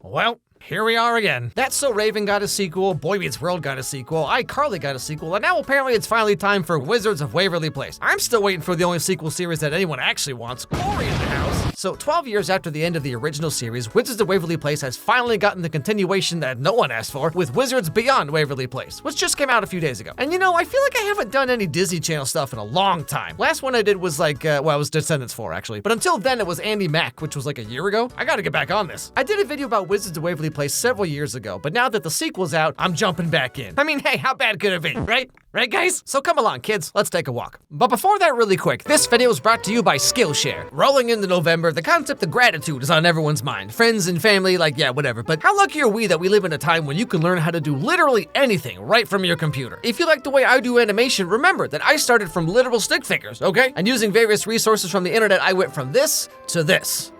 Well, here we are again. That's So Raven got a sequel, Boy Meets World got a sequel, iCarly got a sequel, and now apparently it's finally time for Wizards of Waverly Place. I'm still waiting for the only sequel series that anyone actually wants, Corey in the house. So 12 years after the end of the original series, Wizards of Waverly Place has finally gotten the continuation that no one asked for with Wizards Beyond Waverly Place, which just came out a few days ago. And you know, I feel like I haven't done any Disney Channel stuff in a long time. Last one I did was like, it was Descendants 4 actually. But until then it was Andy Mack, which was like a year ago. I gotta get back on this. I did a video about Wizards of Waverly Place several years ago, but now that the sequel's out, I'm jumping back in. I mean, hey, how bad could it be, right? Right, guys? So come along, kids, let's take a walk. But before that, really quick, this video is brought to you by Skillshare. Rolling into November, the concept of gratitude is on everyone's mind. Friends and family, like, yeah, whatever. But how lucky are we that we live in a time when you can learn how to do literally anything right from your computer? If you like the way I do animation, remember that I started from literal stick figures, okay? And using various resources from the internet, I went from this to this.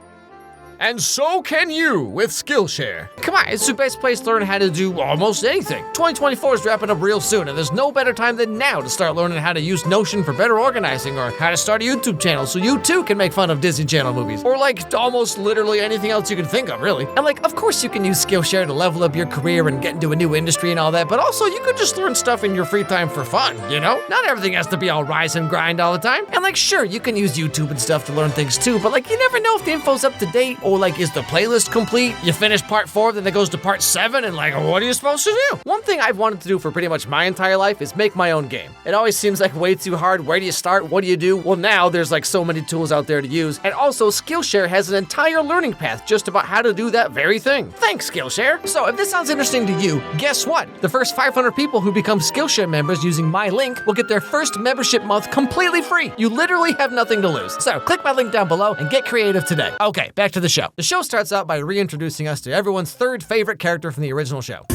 And so can you with Skillshare. Come on, it's the best place to learn how to do almost anything. 2024 is wrapping up real soon, and there's no better time than now to start learning how to use Notion for better organizing, or how to start a YouTube channel so you too can make fun of Disney Channel movies. Or like almost literally anything else you can think of, really. And like, of course you can use Skillshare to level up your career and get into a new industry and all that, but also you could just learn stuff in your free time for fun, you know? Not everything has to be all rise and grind all the time. And like, sure, you can use YouTube and stuff to learn things too, but like, you never know if the info's up to date, or like, is the playlist complete? You finish part 4, then it goes to part 7, and like, what are you supposed to do? One thing I've wanted to do for pretty much my entire life is make my own game. It always seems like way too hard. Where do you start? What do you do? Well, now there's like so many tools out there to use, and also Skillshare has an entire learning path just about how to do that very thing. Thanks, Skillshare. So if this sounds interesting to you, guess what? The first 500 people who become Skillshare members using my link will get their first membership month completely free. You literally have nothing to lose. So click my link down below and get creative today. Okay, back to the show. The show starts out by reintroducing us to everyone's third favorite character from the original show.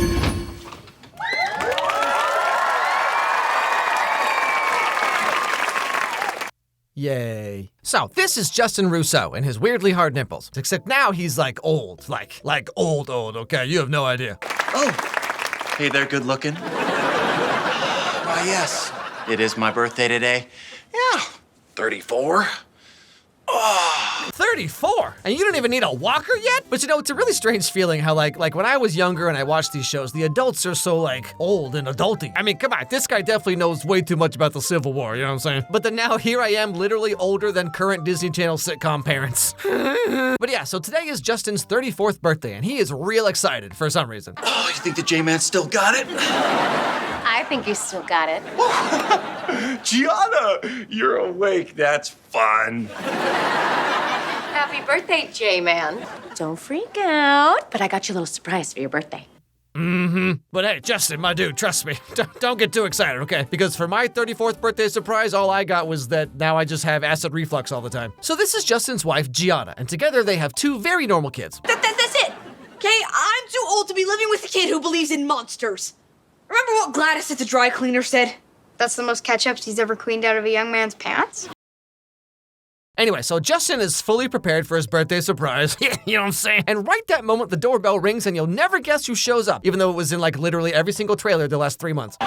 Yay. So, this is Justin Rousseau and his weirdly hard nipples. Except now he's like old. Like old, okay? You have no idea. Oh, hey there, good looking. Why, yes, it is my birthday today. Yeah, 34. Oh. 34? And you don't even need a walker yet? But you know, it's a really strange feeling how like when I was younger and I watched these shows, the adults are so like old and adulty. I mean, come on, this guy definitely knows way too much about the Civil War, you know what I'm saying? But then now here I am, literally older than current Disney Channel sitcom parents. But yeah, so today is Justin's 34th birthday and he is real excited for some reason. Oh, you think the J-Man still got it? I think you still got it. Gianna, you're awake. That's fun. Happy birthday, J-Man. Don't freak out, but I got you a little surprise for your birthday. But hey, Justin, my dude, trust me, don't get too excited, okay? Because for my 34th birthday surprise, all I got was that now I just have acid reflux all the time. So this is Justin's wife, Gianna, and together they have 2 very normal kids. That's it. Okay, I'm too old to be living with a kid who believes in monsters. Remember what Gladys at the dry cleaner said? That's the most ketchup he's ever cleaned out of a young man's pants? Anyway, so Justin is fully prepared for his birthday surprise. You know what I'm saying? And right that moment, the doorbell rings and you'll never guess who shows up, even though it was in like literally every single trailer the last 3 months.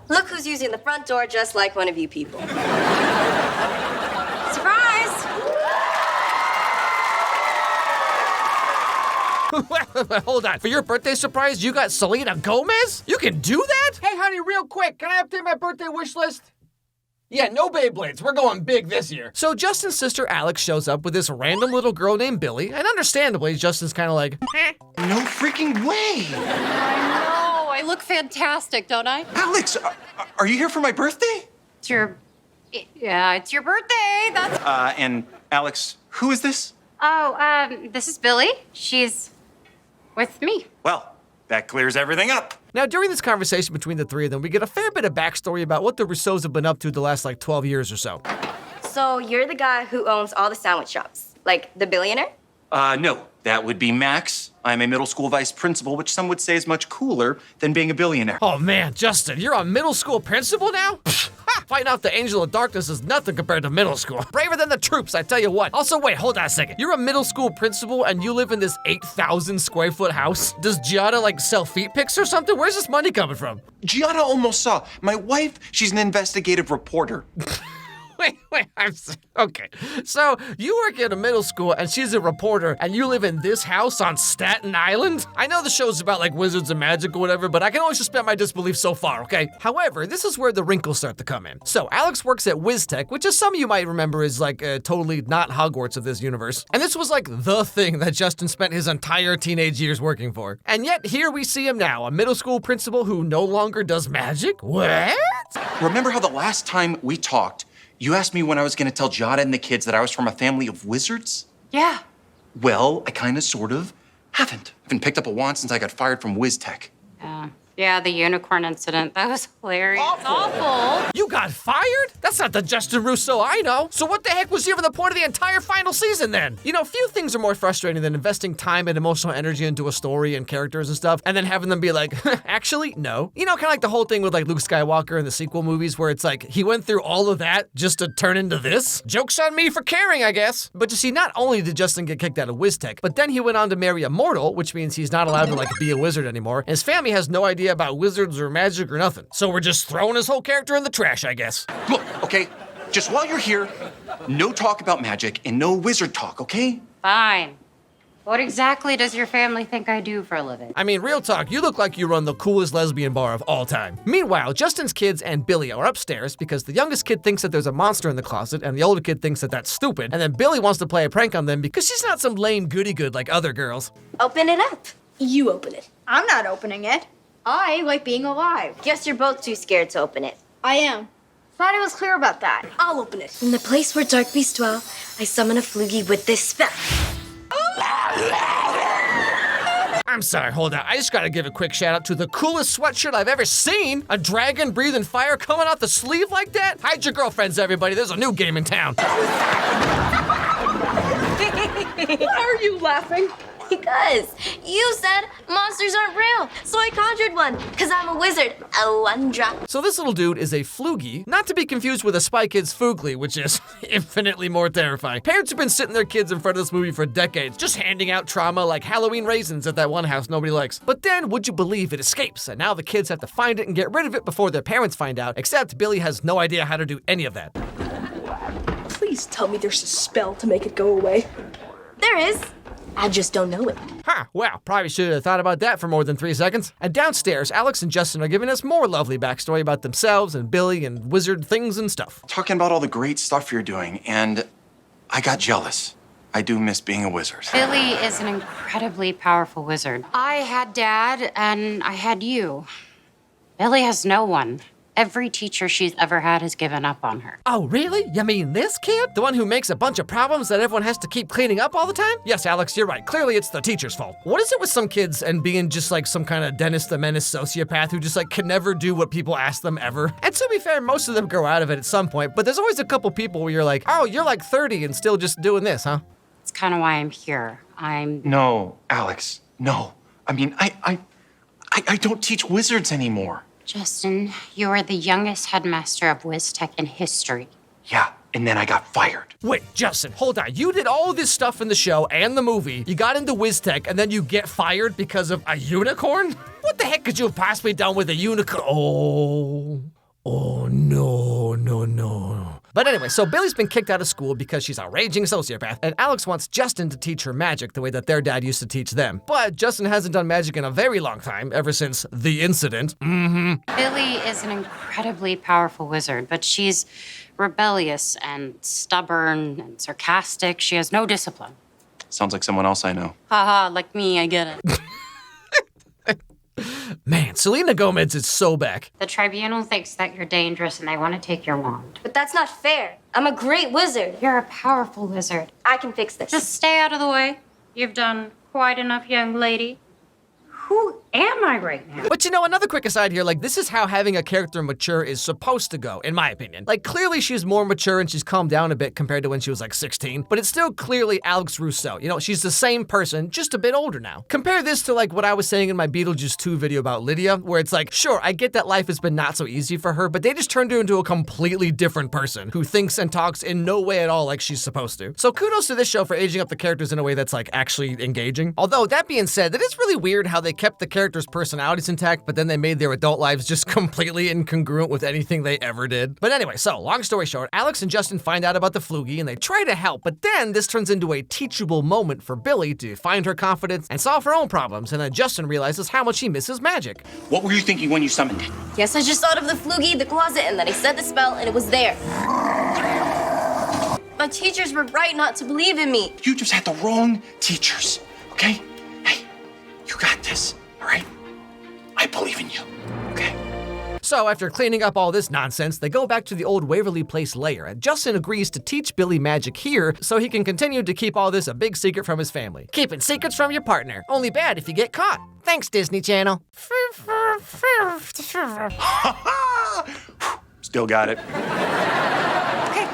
Look who's using the front door just like one of you people. Surprise! Hold on. For your birthday surprise, you got Selena Gomez? You can do that? Hey, honey, real quick, can I update my birthday wish list? Yeah, no Beyblades. We're going big this year. So Justin's sister Alex shows up with this random little girl named Billy, and understandably, Justin's kind of like, No freaking way. I know. I look fantastic, don't I? Alex, are you here for my birthday? It's your birthday. That's. And Alex, who is this? This is Billy. She's with me. Well, that clears everything up. Now, during this conversation between the 3 of them, we get a fair bit of backstory about what the Rousseaus have been up to the last, 12 years or so. So you're the guy who owns all the sandwich shops, like the billionaire? No, that would be Max. I'm a middle school vice principal, which some would say is much cooler than being a billionaire. Oh man, Justin, you're a middle school principal now? Fighting off the Angel of Darkness is nothing compared to middle school. Braver than the troops, I tell you what. Also, wait, hold on a second. You're a middle school principal and you live in this 8,000 square foot house? Does Gianna, sell feet pics or something? Where's this money coming from? Gianna almost saw. My wife, she's an investigative reporter. Wait, okay. So you work at a middle school and she's a reporter and you live in this house on Staten Island? I know the show's about like wizards and magic or whatever, but I can only suspend my disbelief so far, okay? However, this is where the wrinkles start to come in. So Alex works at WizTech, which as some of you might remember is like totally not Hogwarts of this universe. And this was like the thing that Justin spent his entire teenage years working for. And yet here we see him now, a middle school principal who no longer does magic? What? Remember how the last time we talked, you asked me when I was gonna tell Jada and the kids that I was from a family of wizards? Yeah. Well, I kinda sort of haven't. I haven't picked up a wand since I got fired from WizTech. Yeah, the unicorn incident. That was hilarious. Awful. You got fired? That's not the Justin Russo I know. So what the heck was even the point of the entire final season then? You know, few things are more frustrating than investing time and emotional energy into a story and characters and stuff, and then having them be like, actually, no. You know, kind of like the whole thing with like Luke Skywalker in the sequel movies where it's like, he went through all of that just to turn into this? Joke's on me for caring, I guess. But you see, not only did Justin get kicked out of WizTech, but then he went on to marry a mortal, which means he's not allowed to like be a wizard anymore, and his family has no idea about wizards or magic or nothing. So we're just throwing his whole character in the trash, I guess. Look, okay, just while you're here, no talk about magic and no wizard talk, okay? Fine. What exactly does your family think I do for a living? I mean, real talk, you look like you run the coolest lesbian bar of all time. Meanwhile, Justin's kids and Billy are upstairs because the youngest kid thinks that there's a monster in the closet and the older kid thinks that that's stupid. And then Billy wants to play a prank on them because she's not some lame goody-good like other girls. Open it up. You open it. I'm not opening it. I like being alive. Guess you're both too scared to open it. I am. Thought I was clear about that. I'll open it. In the place where dark beasts dwell, I summon a floogie with this spell. I'm sorry, hold on. I just gotta give a quick shout out to the coolest sweatshirt I've ever seen. A dragon breathing fire coming out the sleeve like that? Hide your girlfriends, everybody. There's a new game in town. Why are you laughing? Because you said monsters aren't real, so I conjured one, because I'm a wizard. A one drop. So this little dude is a floogie, not to be confused with a Spy Kids Foogly, which is infinitely more terrifying. Parents have been sitting their kids in front of this movie for decades, just handing out trauma like Halloween raisins at that one house nobody likes. But then, would you believe, it escapes, and now the kids have to find it and get rid of it before their parents find out, except Billy has no idea how to do any of that. Please tell me there's a spell to make it go away. There is. I just don't know it. Huh, well, probably should have thought about that for more than 3 seconds. And downstairs, Alex and Justin are giving us more lovely backstory about themselves and Billy and wizard things and stuff. Talking about all the great stuff you're doing, and I got jealous. I do miss being a wizard. Billy is an incredibly powerful wizard. I had Dad, and I had you. Billy has no one. Every teacher she's ever had has given up on her. Oh, really? You mean this kid? The one who makes a bunch of problems that everyone has to keep cleaning up all the time? Yes, Alex, you're right. Clearly it's the teacher's fault. What is it with some kids and being just like some kind of Dennis the Menace sociopath who just like can never do what people ask them ever? And to be fair, most of them grow out of it at some point, but there's always a couple people where you're like, oh, you're like 30 and still just doing this, huh? It's kind of why I'm here. No, Alex, no. I mean, I don't teach wizards anymore. Justin, you are the youngest headmaster of WizTech in history. Yeah, and then I got fired. Wait, Justin, hold on. You did all this stuff in the show and the movie. You got into WizTech and then you get fired because of a unicorn? What the heck could you have possibly done with a unicorn? Oh, no. But anyway, so Billy's been kicked out of school because she's a raging sociopath, and Alex wants Justin to teach her magic the way that their dad used to teach them. But Justin hasn't done magic in a very long time, ever since the incident. Billy is an incredibly powerful wizard, but she's rebellious and stubborn and sarcastic. She has no discipline. Sounds like someone else I know. Haha, like me, I get it. Man, Selena Gomez is so back. The tribunal thinks that you're dangerous and they want to take your wand. But that's not fair. I'm a great wizard. You're a powerful wizard. I can fix this. Just stay out of the way. You've done quite enough, young lady. Who am I right now? But you know, another quick aside here, like, this is how having a character mature is supposed to go, in my opinion. Like, clearly she's more mature and she's calmed down a bit compared to when she was like 16, but it's still clearly Alex Russo. You know, she's the same person, just a bit older now. Compare this to like what I was saying in my Beetlejuice 2 video about Lydia, where it's like, sure, I get that life has been not so easy for her, but they just turned her into a completely different person who thinks and talks in no way at all like she's supposed to. So kudos to this show for aging up the characters in a way that's like actually engaging. Although, that being said, it is really weird how they kept the characters characters' personalities intact, but then they made their adult lives just completely incongruent with anything they ever did. But anyway, so long story short, Alex and Justin find out about the floogie and they try to help, but then this turns into a teachable moment for Billy to find her confidence and solve her own problems, and then Justin realizes how much he misses magic. What were you thinking when you summoned it? Yes, I just thought of the floogie, the closet, and then I said the spell, and it was there. My teachers were right not to believe in me. You just had the wrong teachers, okay? Hey, you got this, all right? I believe in you, okay? So after cleaning up all this nonsense, they go back to the old Waverly Place lair, and Justin agrees to teach Billy magic here so he can continue to keep all this a big secret from his family. Keeping secrets from your partner. Only bad if you get caught. Thanks, Disney Channel. Still got it.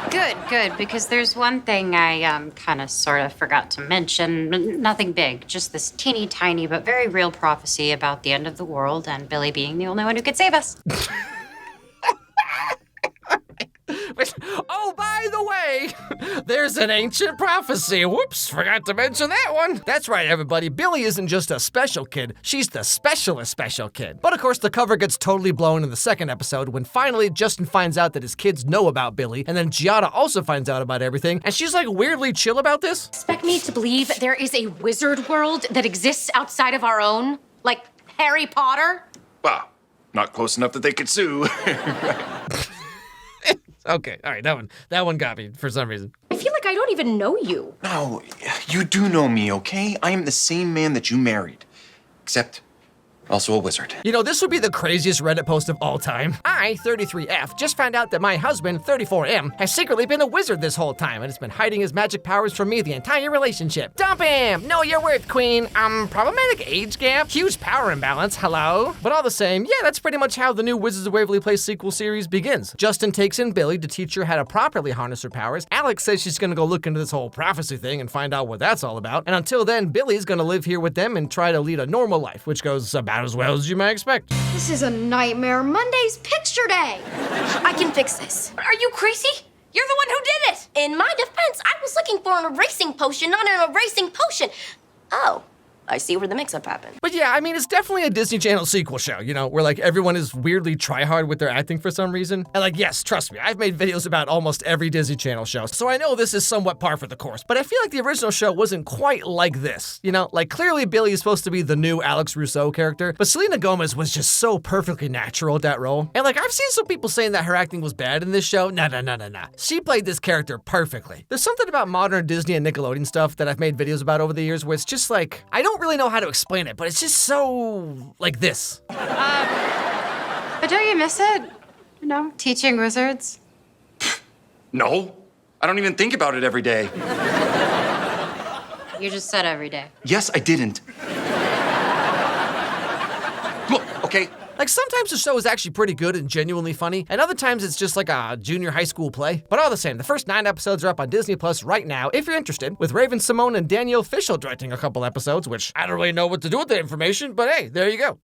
Okay, good, because there's one thing I kind of sort of forgot to mention. Nothing big, just this teeny tiny but very real prophecy about the end of the world and Billy being the only one who could save us. Oh, by the way, there's an ancient prophecy. Whoops, forgot to mention that one. That's right, everybody. Billy isn't just a special kid. She's the specialist special kid. But of course, the cover gets totally blown in the second episode when finally Justin finds out that his kids know about Billy, and then Giada also finds out about everything, and she's like weirdly chill about this. Expect me to believe there is a wizard world that exists outside of our own? Like Harry Potter? Well, not close enough that they could sue. Okay, all right, that one got me for some reason. I feel like I don't even know you. No, you do know me, okay? I am the same man that you married. Except, also a wizard. You know, this would be the craziest Reddit post of all time. I, 33F, just found out that my husband, 34M, has secretly been a wizard this whole time and has been hiding his magic powers from me the entire relationship. Dump him! Know your worth, queen. Problematic age gap, huge power imbalance, hello? But all the same, yeah, that's pretty much how the new Wizards of Waverly Place sequel series begins. Justin takes in Billy to teach her how to properly harness her powers. Alex says she's gonna go look into this whole prophecy thing and find out what that's all about. And until then, Billy's gonna live here with them and try to lead a normal life, which goes about as well as you might expect. This is a nightmare. Monday's picture day. I can fix this. Are you crazy? You're the one who did it! In my defense, I was looking for an erasing potion, not an erasing potion. Oh, I see where the mix-up happened. But yeah, I mean, it's definitely a Disney Channel sequel show, you know, where like everyone is weirdly try-hard with their acting for some reason. And like, yes, trust me, I've made videos about almost every Disney Channel show, so I know this is somewhat par for the course, but I feel like the original show wasn't quite like this, you know? Like, clearly Billy is supposed to be the new Alex Rousseau character, but Selena Gomez was just so perfectly natural at that role. And like, I've seen some people saying that her acting was bad in this show. Nah. She played this character perfectly. There's something about modern Disney and Nickelodeon stuff that I've made videos about over the years where it's just like, I don't really know how to explain it, but it's just so like this. But don't you miss it? You know, teaching wizards? No, I don't even think about it every day. You just said every day. Yes, I didn't. Look, okay, Like, sometimes the show is actually pretty good and genuinely funny, and other times it's just like a junior high school play. But all the same, the first 9 episodes are up on Disney Plus right now, if you're interested, with Raven Simone and Danielle Fishel directing a couple episodes, which I don't really know what to do with the information, but hey, there you go.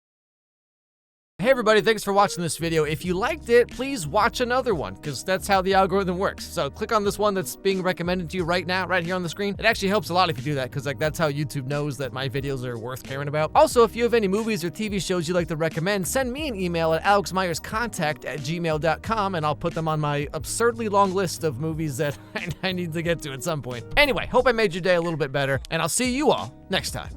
Hey everybody, thanks for watching this video. If you liked it, please watch another one, because that's how the algorithm works. So click on this one that's being recommended to you right now, right here on the screen. It actually helps a lot if you do that, because like that's how YouTube knows that my videos are worth caring about. Also, if you have any movies or TV shows you'd like to recommend, send me an email at alexmeyerscontact@gmail.com, and I'll put them on my absurdly long list of movies that I need to get to at some point. Anyway, hope I made your day a little bit better, and I'll see you all next time.